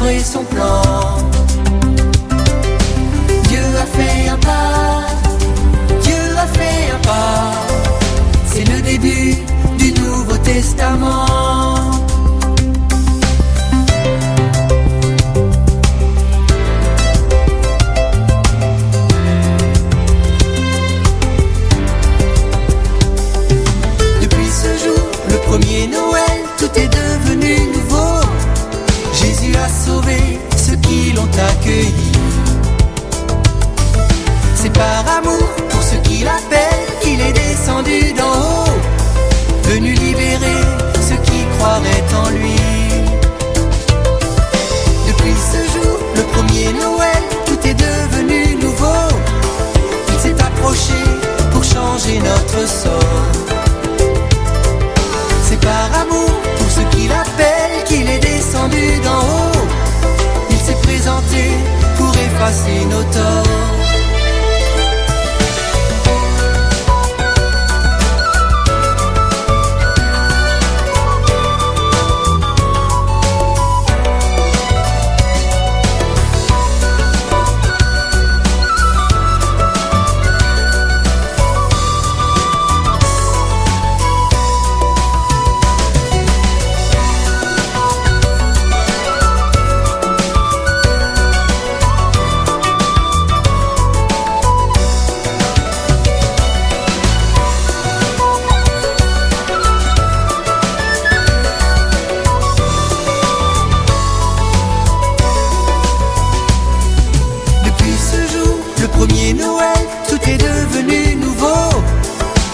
œuvre et son plan. Dieu a fait un pas, Dieu a fait un pas. C'est le début du Nouveau Testament. Depuis ce jour, le premier Noël, tout est devenu nouveau. Jésus a sauvé ceux qui l'ont accueilli. C'est par amour pour ceux qui l'appellent qu'il est descendu d'en haut, venu libérer ceux qui croiraient en lui. Depuis ce jour, le premier Noël, tout est devenu nouveau. Il s'est approché pour changer notre sort. C'est par amour pour ceux qui l'appellent qu'il est descendu d'en haut. Il s'est présenté pour effacer nos torts.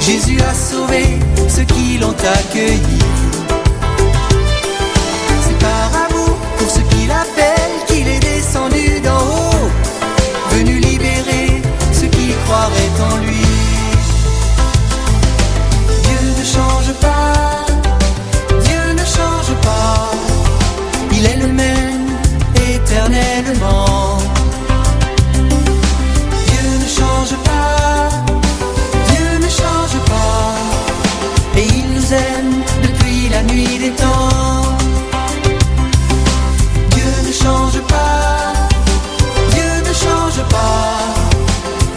Jésus a sauvé ceux qui l'ont accueilli. C'est par amour pour ceux qui l'appellent qu'il est descendu d'en haut, venu libérer ceux qui croiraient en lui. Dieu ne change pas, Dieu ne change pas, il est le même éternellement. Dieu ne change pas, et il nous aime depuis la nuit des temps. Dieu ne change pas, Dieu ne change pas,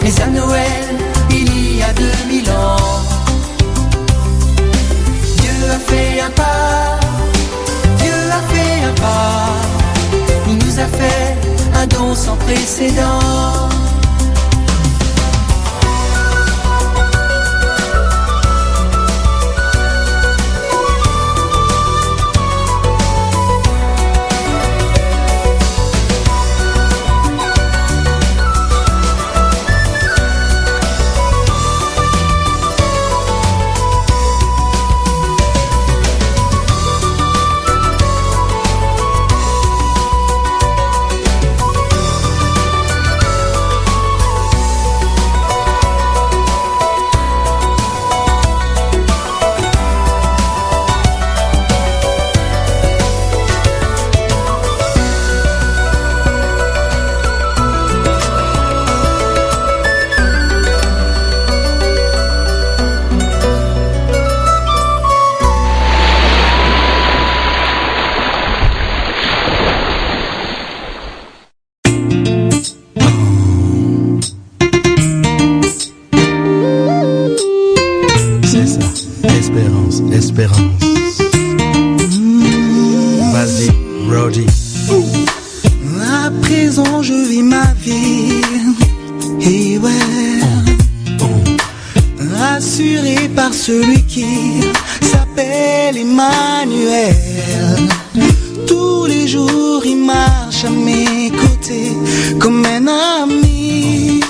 mais à Noël, il y a 2000 ans, Dieu a fait un pas, Dieu a fait un pas, il nous a fait un don sans précédent. À présent je vis ma vie, et ouais, rassuré par celui qui s'appelle Emmanuel. Tous les jours il marche à mes côtés comme un ami.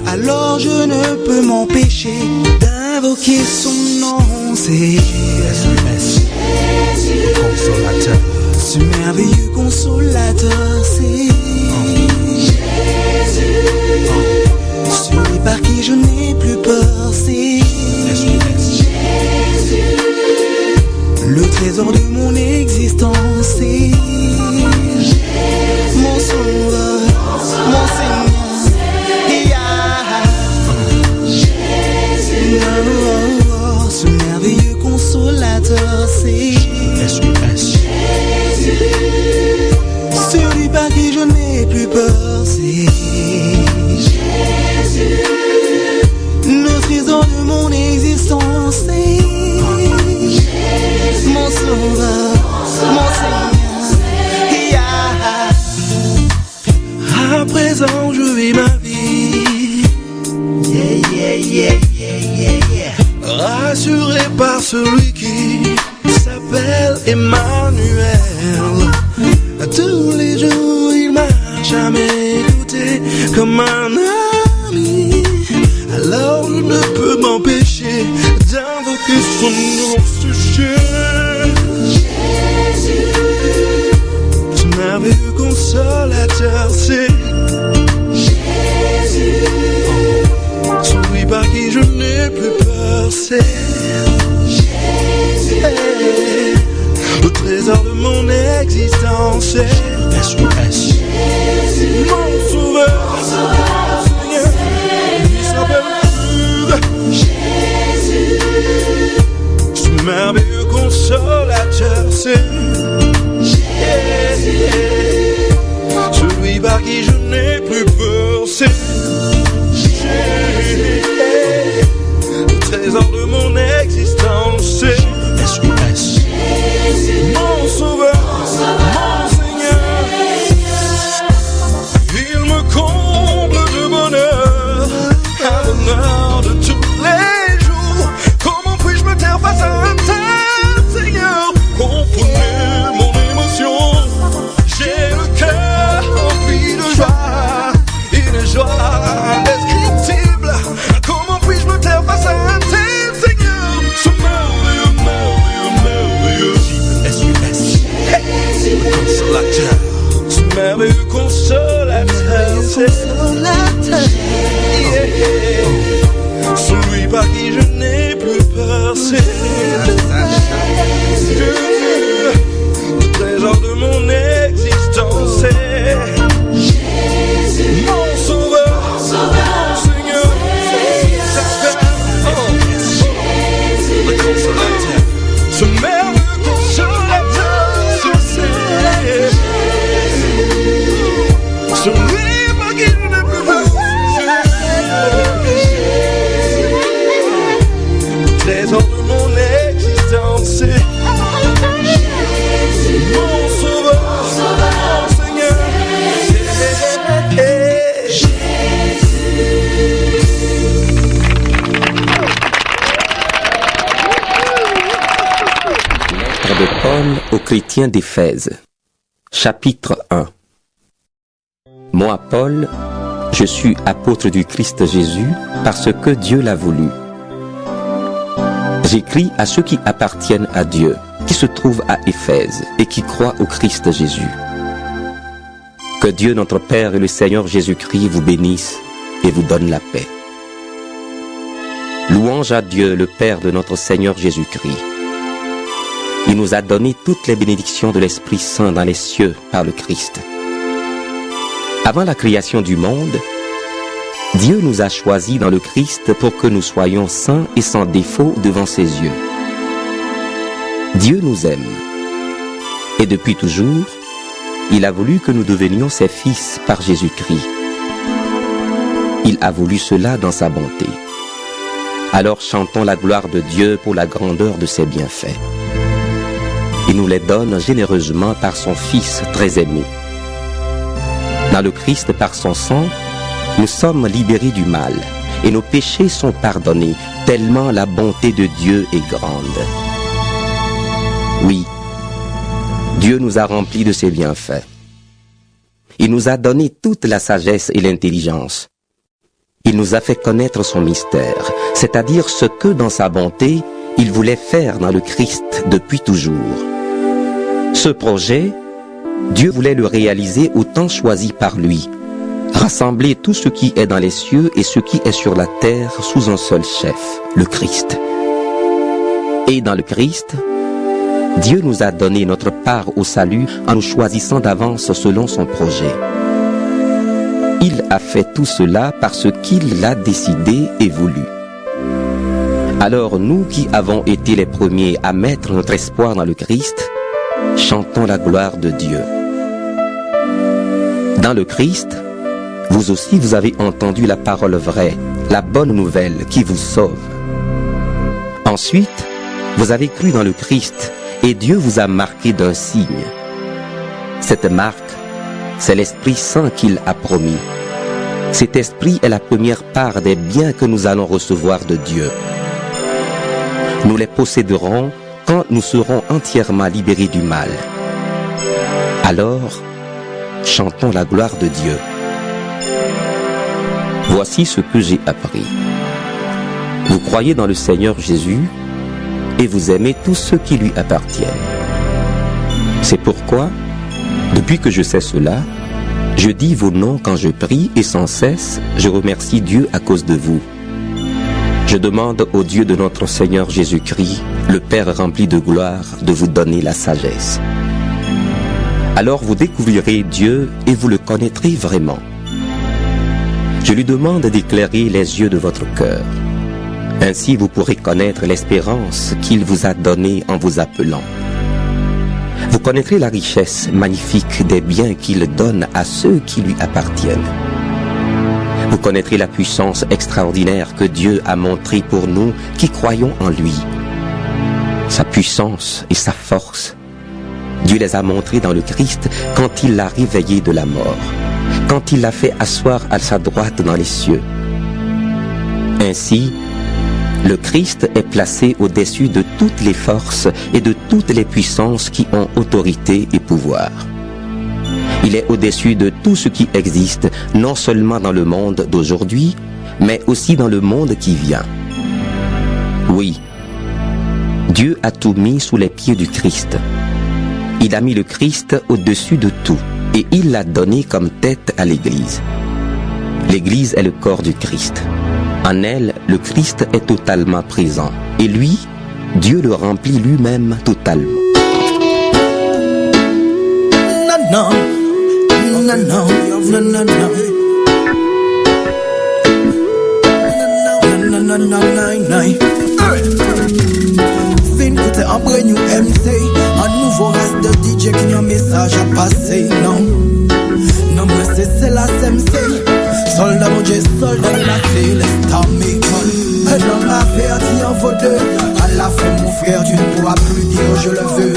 Alors je ne peux m'empêcher d'invoquer son nom. C'est Jésus, consolateur. Ce merveilleux consolateur, c'est Jésus, celui par qui je n'ai plus peur, c'est Jésus, le trésor de mon existence, c'est mon sauveur, mon Seigneur, ce merveilleux consolateur, c'est Jésus, celui Rassuré par celui qui s'appelle Emmanuel. Tous les jours il m'a jamais écouté comme un ami. Alors je ne peux m'empêcher d'invoquer son nom, ce Jésus. Ce merveilleux consolateur, c'est Jésus. Celui par qui je n'ai plus peur, c'est Jésus. Le trésor de mon existence, c'est Jésus. Mon sauveur, Seigneur, il s'appelle Jésus. Ce merveilleux consolateur, c'est Jésus. Celui par qui je n'ai plus peur, c'est Jésus. Le trésor de mon existence, c'est Jésus. Mon sauveur, mon Seigneur. Il me comble de bonheur, un bonheur de tous les jours. Comment puis-je me taire face à un tel Seigneur? Comprenez mon émotion. J'ai le cœur rempli de joie, une joie indescriptible. Comment puis-je me taire face à un tel Seigneur? Ce merveilleux, merveilleux, merveilleux Jésus, consolateur. Ce merveilleux consolateur, c'est celui par qui je n'ai plus peur, c'est Jésus. Le trésor de mon existence, c'est Jésus. Mon sauveur, mon Seigneur, le consolateur. Ce merveilleux consolateur, c'est celui par qui je n'ai plus peur, le trésor de mon existence, c'est mon sauveur, mon Seigneur, Lettre de Paul aux chrétiens d'Éphèse, chapitre 1. Moi, Paul, je suis apôtre du Christ Jésus parce que Dieu l'a voulu. J'écris à ceux qui appartiennent à Dieu, qui se trouvent à Éphèse et qui croient au Christ Jésus. Que Dieu notre Père et le Seigneur Jésus-Christ vous bénissent et vous donne la paix. Louange à Dieu, le Père de notre Seigneur Jésus-Christ. Il nous a donné toutes les bénédictions de l'Esprit Saint dans les cieux par le Christ. Avant la création du monde, Dieu nous a choisis dans le Christ pour que nous soyons saints et sans défaut devant ses yeux. Dieu nous aime. Et depuis toujours, il a voulu que nous devenions ses fils par Jésus-Christ. Il a voulu cela dans sa bonté. Alors chantons la gloire de Dieu pour la grandeur de ses bienfaits. Il nous les donne généreusement par son Fils très aimé. Dans le Christ, par son sang, nous sommes libérés du mal et nos péchés sont pardonnés, tellement la bonté de Dieu est grande. Oui, Dieu nous a remplis de ses bienfaits. Il nous a donné toute la sagesse et l'intelligence. Il nous a fait connaître son mystère, c'est-à-dire ce que, dans sa bonté, il voulait faire dans le Christ depuis toujours. Ce projet, Dieu voulait le réaliser au temps choisi par lui, rassembler tout ce qui est dans les cieux et ce qui est sur la terre sous un seul chef, le Christ. Et dans le Christ, Dieu nous a donné notre part au salut en nous choisissant d'avance selon son projet. Il a fait tout cela parce qu'il l'a décidé et voulu. Alors nous qui avons été les premiers à mettre notre espoir dans le Christ, chantons la gloire de Dieu. Dans le Christ, vous aussi vous avez entendu la parole vraie, la bonne nouvelle qui vous sauve. Ensuite, vous avez cru dans le Christ et Dieu vous a marqué d'un signe. Cette marque, c'est l'Esprit Saint qu'il a promis. Cet esprit est la première part des biens que nous allons recevoir de Dieu. Nous les posséderons quand nous serons entièrement libérés du mal. Alors, chantons la gloire de Dieu. Voici ce que j'ai appris. Vous croyez dans le Seigneur Jésus et vous aimez tous ceux qui lui appartiennent. C'est pourquoi, depuis que je sais cela, je dis vos noms quand je prie et sans cesse, je remercie Dieu à cause de vous. Je demande au Dieu de notre Seigneur Jésus-Christ, le Père rempli de gloire, de vous donner la sagesse. Alors vous découvrirez Dieu et vous le connaîtrez vraiment. Je lui demande d'éclairer les yeux de votre cœur. Ainsi vous pourrez connaître l'espérance qu'il vous a donnée en vous appelant. Vous connaîtrez la richesse magnifique des biens qu'il donne à ceux qui lui appartiennent. Vous connaîtrez la puissance extraordinaire que Dieu a montrée pour nous qui croyons en lui. Sa puissance et sa force, Dieu les a montrées dans le Christ quand il l'a réveillé de la mort, quand il l'a fait asseoir à sa droite dans les cieux. Ainsi, le Christ est placé au-dessus de toutes les forces et de toutes les puissances qui ont autorité et pouvoir. Il est au-dessus de tout ce qui existe, non seulement dans le monde d'aujourd'hui, mais aussi dans le monde qui vient. Oui, Dieu a tout mis sous les pieds du Christ. Il a mis le Christ au-dessus de tout et il l'a donné comme tête à l'Église. L'Église est le corps du Christ. En elle, le Christ est totalement présent. Et lui, Dieu le remplit lui-même totalement. Fin écoutez un brand new MC, un nouveau race de DJ qui a un message à passer. Non, non mais c'est la SMC. Soldat mon Dieu, soldat de la céleste amicale. Un homme averti en vaut deux. À la fin mon frère, tu ne pourras plus dire je le veux.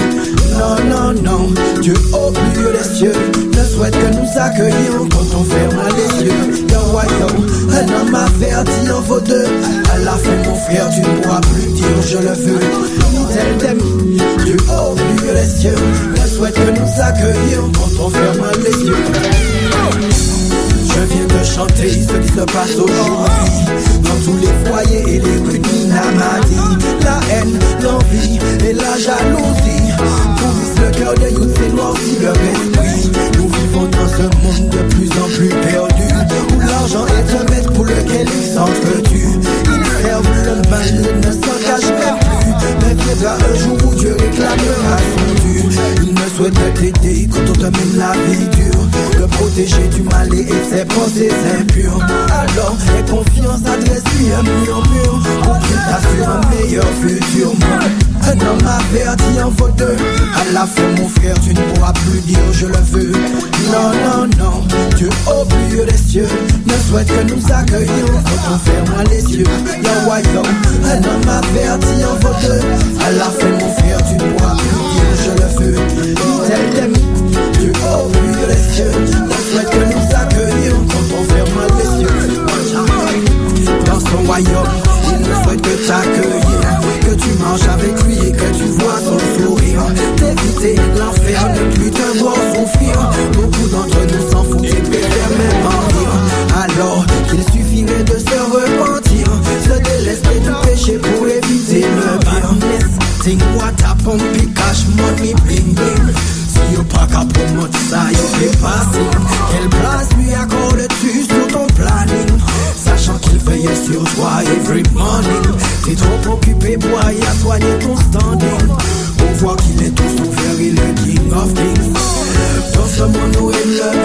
Non, non, non, Dieu au milieu des cieux ne souhaite que nous accueillions quand on ferme les yeux. Yo, yo, un homme averti en vaut deux. À la fin mon frère, tu ne pourras plus dire je le veux. Tel t'aime, Dieu au milieu des cieux ne souhaite que nous accueillions quand on ferme les yeux. Je viens de chanter ce qui se passe aujourd'hui dans tous les foyers et les rues d'Inamadi. La haine, l'envie et la jalousie pourrissent le cœur de youth et noircissent leur esprit. Nous vivons dans ce monde de plus en plus perdu où l'argent est un maître pour lequel ils s'entretuent. Ils servent le mal et ne s'engagent même plus. Mais viendra un jour où Dieu réclamera son dû. Il ne souhaite pas t'aider quand on te mène la vie dure, te protéger du mal et de ses pensées impures. Alors, aie confiance, adresse-lui un murmure pour qu'il t'assure un meilleur futur. Un homme averti en vaut deux. À la fin mon frère, tu ne pourras plus dire je le veux. Non, non, non, Dieu au milieu des cieux ne souhaite que nous accueillions quand on ferme les yeux. Yo, yo, un homme averti en vaut deux. À la fin mon frère, tu ne pourras plus dire je le veux. Tel t'aime, Dieu au milieu des cieux ne souhaite que nous accueillions quand on ferme les yeux. Dans son royaume, il ne souhaite que t'accueillir, que tu manges avec lui et que tu vois son sourire. D'éviter l'enfer, ne plus te voir souffrir. Beaucoup d'entre nous s'en foutent et préfèrent même en rire. Alors qu'il suffirait de se repentir, se délester du péché pour éviter le pire. Think what happened, big cash money, bling bling. Si y'a pas qu'à promote ça, y'a fait passer. Quelle place lui accordes-tu sur ton planning, sachant qu'il veillait sur toi every morning? T'es trop occupé, boy, à soigner ton standing. On voit qu'il est tout ouvert et le king of kings. Dans ce monde où il le